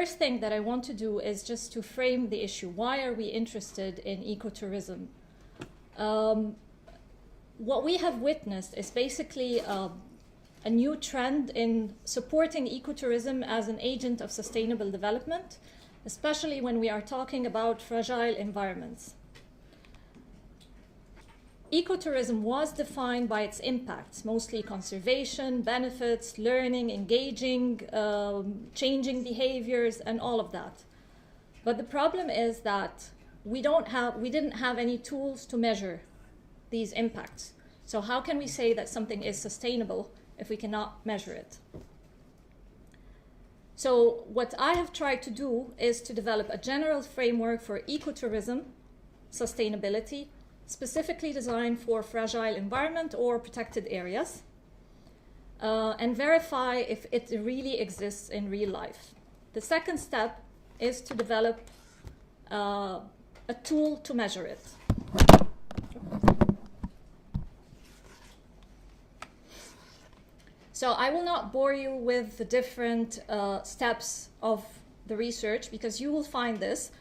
first thing that I want to do is just to frame the issue. Why are we interested in ecotourism? What we have witnessed is basically a new trend in supporting ecotourism as an agent of sustainable development, especially when we are talking about fragile environments. Ecotourism was defined by its impacts, mostly conservation, benefits, learning, engaging, changing behaviors, and all of that. But the problem is that we didn't have any tools to measure these impacts. So how can we say that something is sustainable if we cannot measure it? So what I have tried to do is to develop a general framework for ecotourism sustainability, specifically designed for fragile environment or protected areas, and verify if it really exists in real life. The second step is to develop a tool to measure it. So I will not bore you with the different steps of the research because you will find this.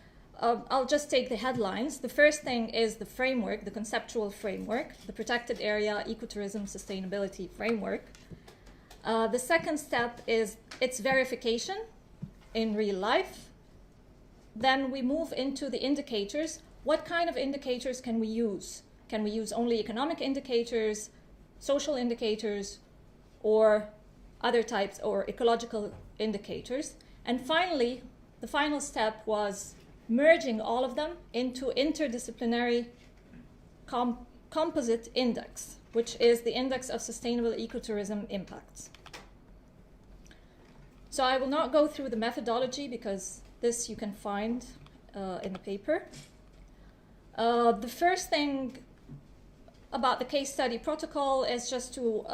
I'll just take the headlines. The first thing is the framework, the conceptual framework, the protected area ecotourism sustainability framework. The second step is its verification in real life. Then we move into the indicators. What kind of indicators can we use? Can we use only economic indicators, social indicators, or other types, or ecological indicators? And finally, the final step was merging all of them into interdisciplinary composite index, which is the Index of Sustainable Ecotourism Impacts. So I will not go through the methodology because this you can find in the paper. The first thing about the case study protocol is just to,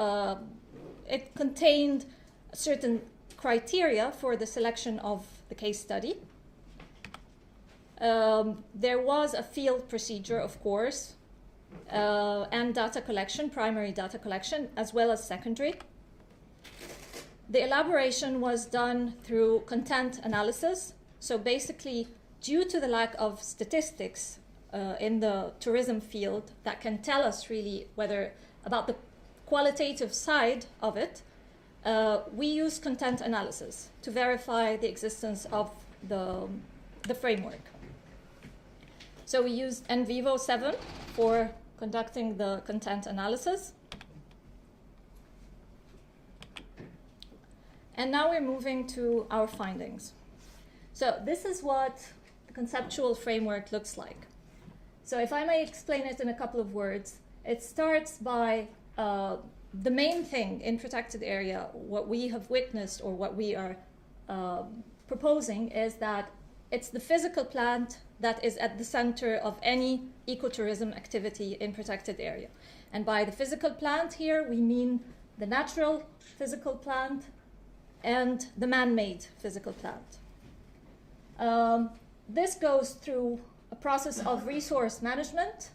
it contained certain criteria for the selection of the case study. There was a field procedure, of course, and data collection, primary data collection, as well as secondary. The elaboration was done through content analysis. So basically, due to the lack of statistics in the tourism field that can tell us really whether about the qualitative side of it, we use content analysis to verify the existence of the framework. So we used NVivo 7 for conducting the content analysis. And now we're moving to our findings. So this is what the conceptual framework looks like. So if I may explain it in a couple of words, it starts by the main thing in protected area, what we have witnessed or what we are proposing is that it's the physical plant that is at the center of any ecotourism activity in protected area. And by the physical plant here, we mean the natural physical plant and the man-made physical plant. This goes through a process of resource management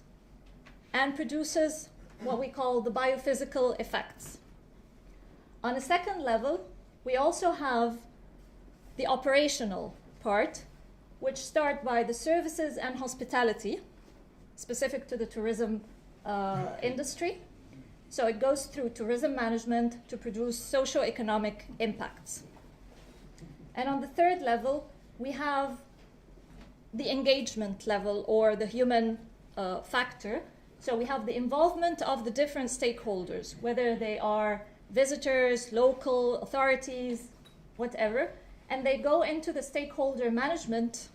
and produces what we call the biophysical effects. On a second level, we also have the operational part, which start by the services and hospitality, specific to the tourism industry. So it goes through tourism management to produce socio-economic impacts. And on the third level, we have the engagement level or the human factor. So we have the involvement of the different stakeholders, whether they are visitors, local authorities, whatever, and they go into the stakeholder management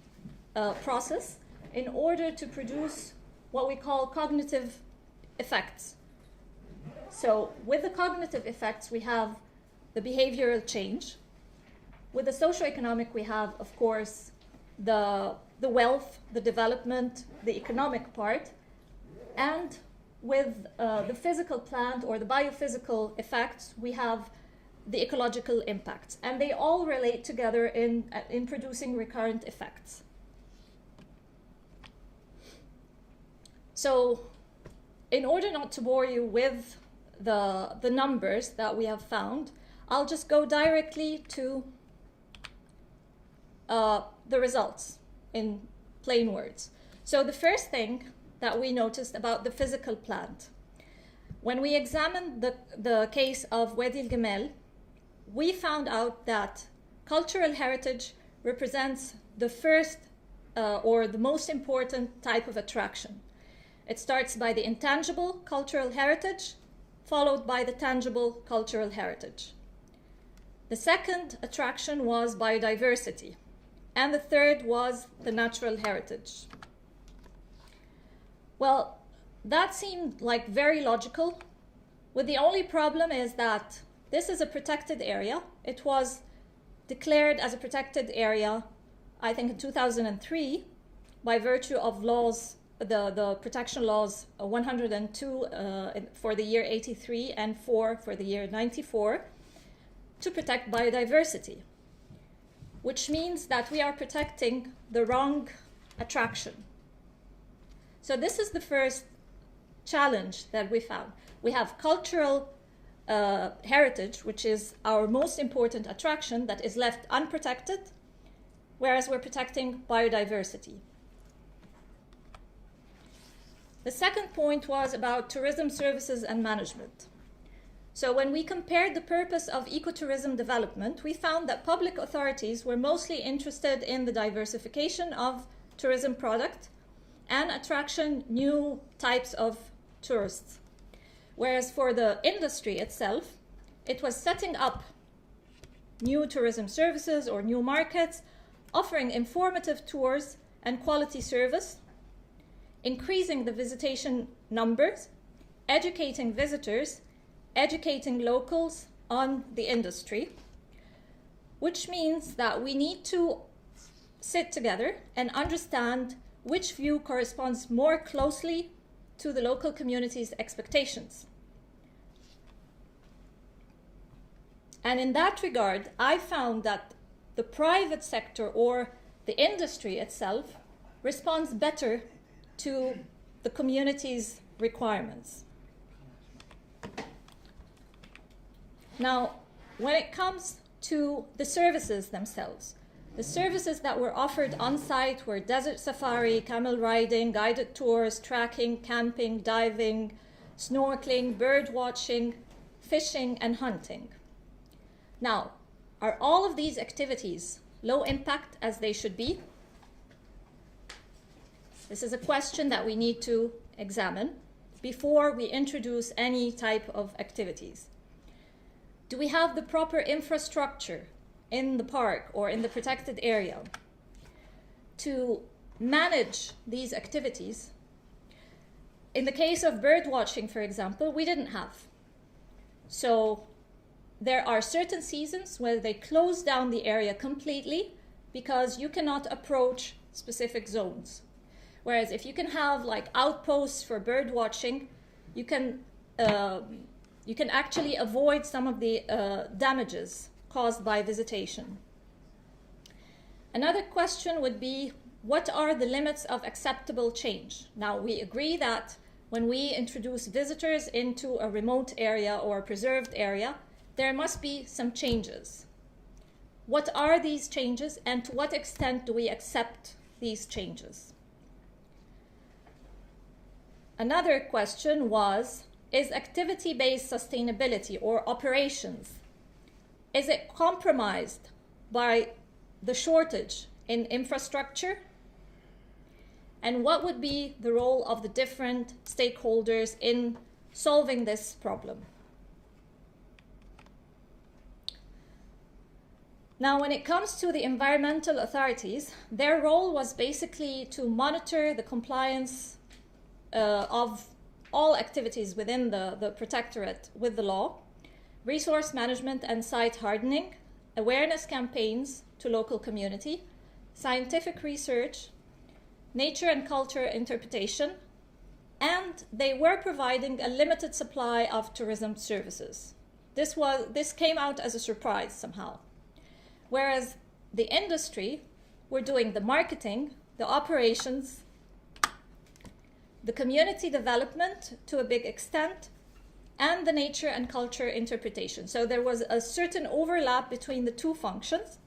process in order to produce what we call cognitive effects. So with the cognitive effects, we have the behavioral change. With the socioeconomic, we have, of course, the wealth, the development, the economic part. And with the physical plant or the biophysical effects, we have the ecological impacts. And they all relate together in producing recurrent effects. So in order not to bore you with the numbers that we have found, I'll just go directly to the results in plain words. So the first thing that we noticed about the physical plant, when we examined the case of Wadi al-Gamel, we found out that cultural heritage represents the first or the most important type of attraction. It starts by the intangible cultural heritage, followed by the tangible cultural heritage. The second attraction was biodiversity, and the third was the natural heritage. Well, that seemed like very logical, with the only problem is that this is a protected area. It was declared as a protected area, I think in 2003, by virtue of laws, the protection laws 102 for the year 83 and 4 for the year 94, to protect biodiversity, which means that we are protecting the wrong attraction. So this is the first challenge that we found. We have cultural heritage, which is our most important attraction, that is left unprotected, whereas we're protecting biodiversity. The second point was about tourism services and management. So when we compared the purpose of ecotourism development, we found that public authorities were mostly interested in the diversification of tourism product and attraction new types of tourists. Whereas for the industry itself, it was setting up new tourism services or new markets, offering informative tours and quality service, increasing the visitation numbers, educating visitors, educating locals on the industry, which means that we need to sit together and understand which view corresponds more closely to the local community's expectations. And in that regard, I found that the private sector or the industry itself responds better to the community's requirements. Now, when it comes to the services themselves, the services that were offered on site were desert safari, camel riding, guided tours, trekking, camping, diving, snorkeling, bird watching, fishing, and hunting. Now, are all of these activities low impact as they should be? This is a question that we need to examine before we introduce any type of activities. Do we have the proper infrastructure in the park or in the protected area to manage these activities? In the case of bird watching, for example, we didn't have. So there are certain seasons where they close down the area completely because you cannot approach specific zones. Whereas if you can have like outposts for bird watching, you can actually avoid some of the damages caused by visitation. Another question would be, what are the limits of acceptable change? Now, we agree that when we introduce visitors into a remote area or a preserved area, there must be some changes. What are these changes, and to what extent do we accept these changes? Another question was, is activity-based sustainability or operations, is it compromised by the shortage in infrastructure? And what would be the role of the different stakeholders in solving this problem? Now, when it comes to the environmental authorities, their role was basically to monitor the compliance of all activities within the protectorate with the law, resource management and site hardening, awareness campaigns to local community, scientific research, nature and culture interpretation, and they were providing a limited supply of tourism services. This came out as a surprise somehow. Whereas the industry were doing the marketing, the operations, the community development to a big extent, and the nature and culture interpretation. So there was a certain overlap between the two functions.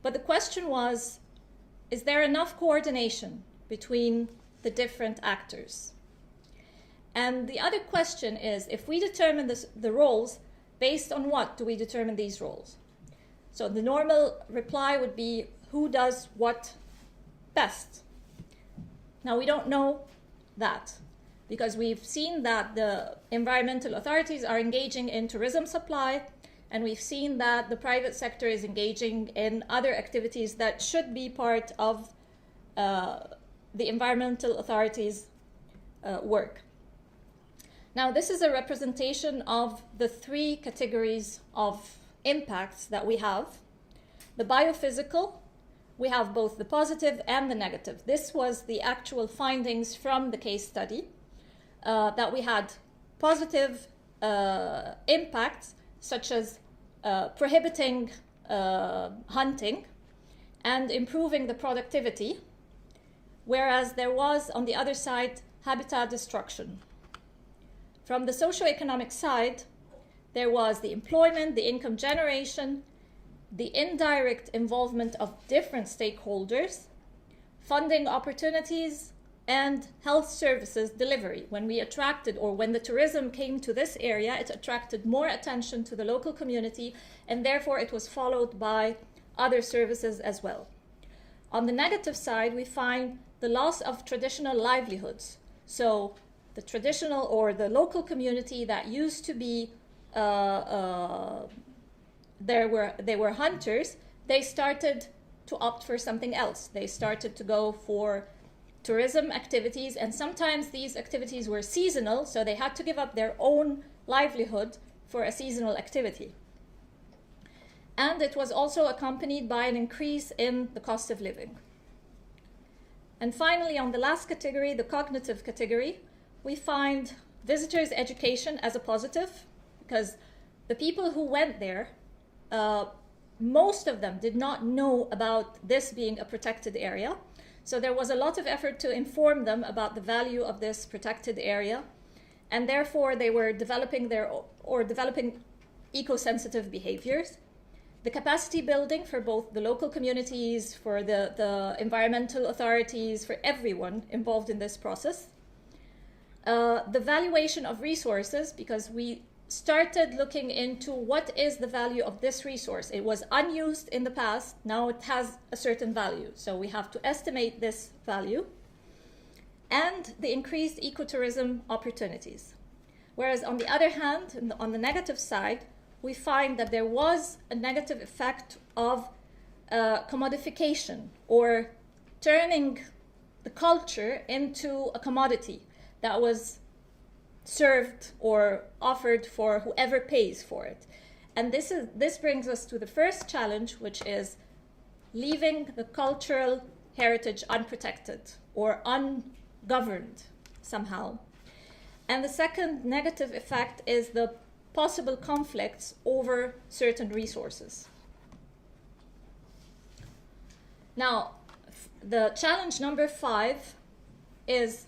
But the question was, is there enough coordination between the different actors? And the other question is, if we determine the roles, based on what do we determine these roles? So the normal reply would be, who does what best? Now, we don't know that, because we've seen that the environmental authorities are engaging in tourism supply, and we've seen that the private sector is engaging in other activities that should be part of the environmental authorities' work. Now, this is a representation of the three categories of impacts that we have. The biophysical, we have both the positive and the negative. This was the actual findings from the case study, that we had positive impacts, such as prohibiting hunting and improving the productivity, whereas there was, on the other side, habitat destruction. From the socioeconomic side, there was the employment, the income generation, the indirect involvement of different stakeholders, funding opportunities, and health services delivery. When we attracted, or when the tourism came to this area, it attracted more attention to the local community, and therefore it was followed by other services as well. On the negative side, we find the loss of traditional livelihoods. So the traditional or the local community that used to be, they were hunters, they started to opt for something else. They started to go for tourism activities, and sometimes these activities were seasonal, so they had to give up their own livelihood for a seasonal activity. And it was also accompanied by an increase in the cost of living. And finally, on the last category, the cognitive category, we find visitors' education as a positive, because the people who went there, most of them did not know about this being a protected area. So there was a lot of effort to inform them about the value of this protected area, and therefore they were developing eco-sensitive behaviors. The capacity building for both the local communities, for the environmental authorities, for everyone involved in this process. The valuation of resources, because we started looking into what is the value of this resource. It was unused in the past, now it has a certain value. So we have to estimate this value. And the increased ecotourism opportunities. Whereas on the other hand, on the negative side, we find that there was a negative effect of commodification, or turning the culture into a commodity that was served or offered for whoever pays for it. And this brings us to the first challenge, which is leaving the cultural heritage unprotected or ungoverned somehow. And the second negative effect is the possible conflicts over certain resources. Now, the challenge number 5 is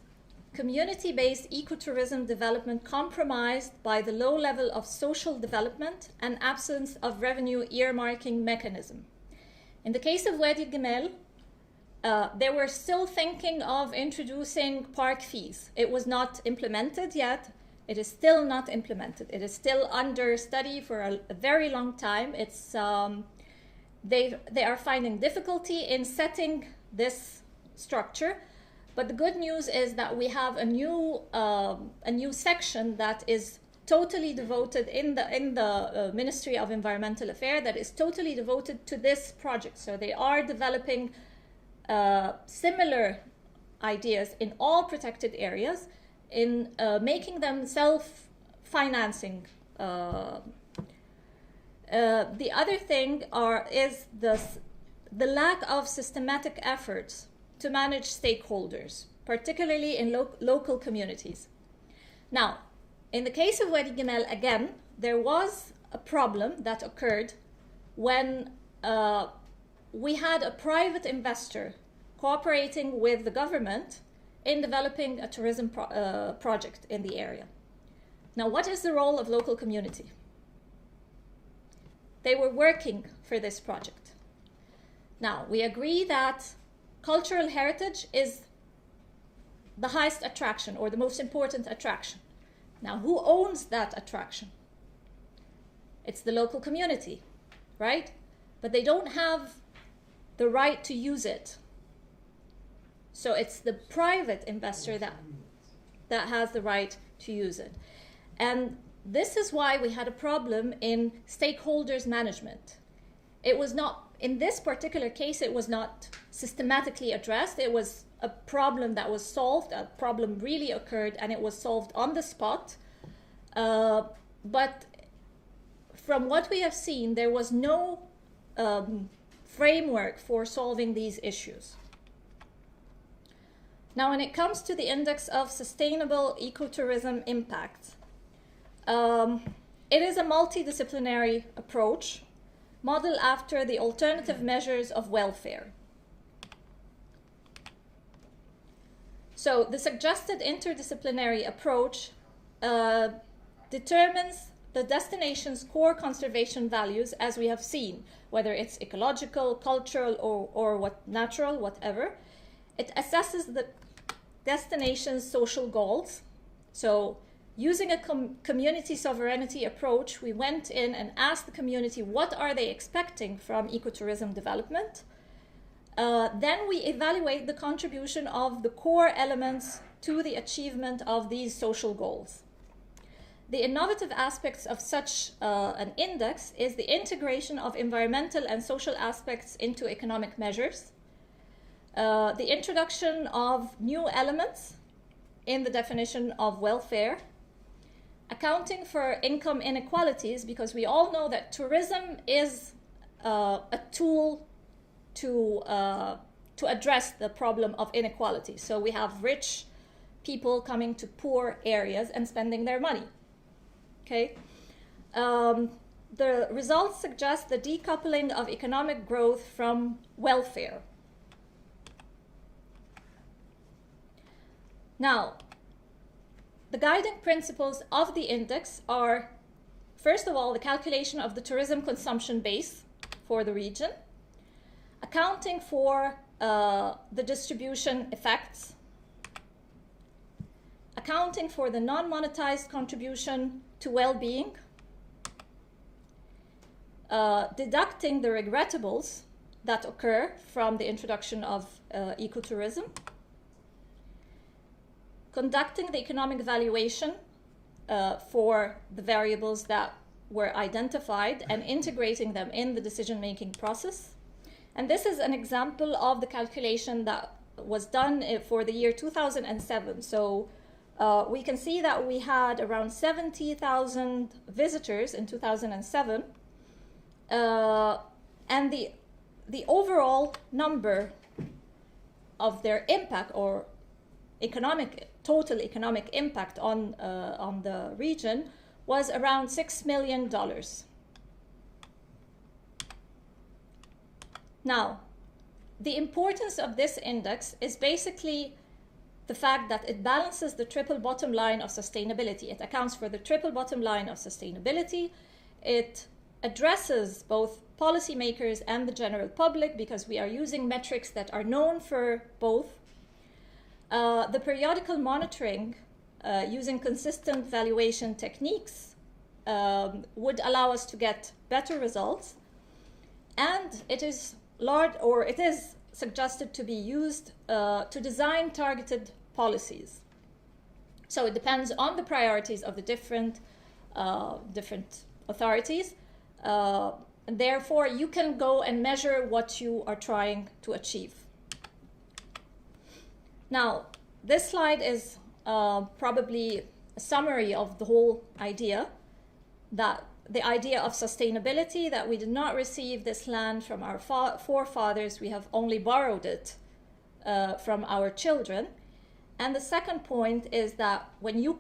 community-based ecotourism development compromised by the low level of social development and absence of revenue earmarking mechanism. In the case of Wadi Gimel, they were still thinking of introducing park fees. It was not implemented yet. It is still not implemented. It is still under study for a very long time. It's they are finding difficulty in setting this structure. But the good news is that we have a new section that is totally devoted in the Ministry of Environmental Affairs, that is totally devoted to this project. So they are developing similar ideas in all protected areas, in making them self-financing. The other thing is the lack of systematic efforts to manage stakeholders, particularly in local communities. Now, in the case of Wadi Gimel, again, there was a problem that occurred when we had a private investor cooperating with the government in developing a tourism project in the area. Now, what is the role of local community? They were working for this project. Now, we agree that cultural heritage is the highest attraction or the most important attraction. Now, who owns that attraction? It's the local community, right? But they don't have the right to use it. So it's the private investor that has the right to use it. And this is why we had a problem in stakeholders management. It was not, in this particular case, it was not systematically addressed. It was a problem that was solved, a problem really occurred, and it was solved on the spot. But from what we have seen, there was no framework for solving these issues. Now, when it comes to the Index of Sustainable Ecotourism Impact, it is a multidisciplinary approach modeled after the alternative measures of welfare. So the suggested interdisciplinary approach determines the destination's core conservation values, as we have seen, whether it's ecological, cultural, or natural, whatever. It assesses the destination's social goals. So using a community sovereignty approach, we went in and asked the community what are they expecting from ecotourism development. Then we evaluate the contribution of the core elements to the achievement of these social goals. The innovative aspects of such an index is the integration of environmental and social aspects into economic measures, the introduction of new elements in the definition of welfare, accounting for income inequalities, because we all know that tourism is a tool to address the problem of inequality. So we have rich people coming to poor areas and spending their money. Okay. The results suggest the decoupling of economic growth from welfare. Now, the guiding principles of the index are, first of all, the calculation of the tourism consumption base for the region, accounting for the distribution effects, accounting for the non-monetized contribution to well-being, deducting the regrettables that occur from the introduction of ecotourism, conducting the economic valuation for the variables that were identified and integrating them in the decision-making process. And this is an example of the calculation that was done for the year 2007. So we can see that we had around 70,000 visitors in 2007. And the overall number of their impact or total economic impact on the region was around $6 million. Now, the importance of this index is basically the fact that it balances the triple bottom line of sustainability. It accounts for the triple bottom line of sustainability. It addresses both policymakers and the general public because we are using metrics that are known for both. The periodical monitoring using consistent valuation techniques would allow us to get better results. And it is suggested to be used to design targeted policies. So it depends on the priorities of the different authorities. And therefore, you can go and measure what you are trying to achieve. Now, this slide is probably a summary of the whole idea, that the idea of sustainability, that we did not receive this land from our forefathers, we have only borrowed it from our children. And the second point is that when you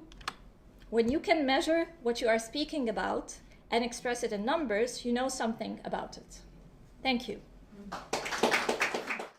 can measure what you are speaking about and express it in numbers, you know something about it. Thank you.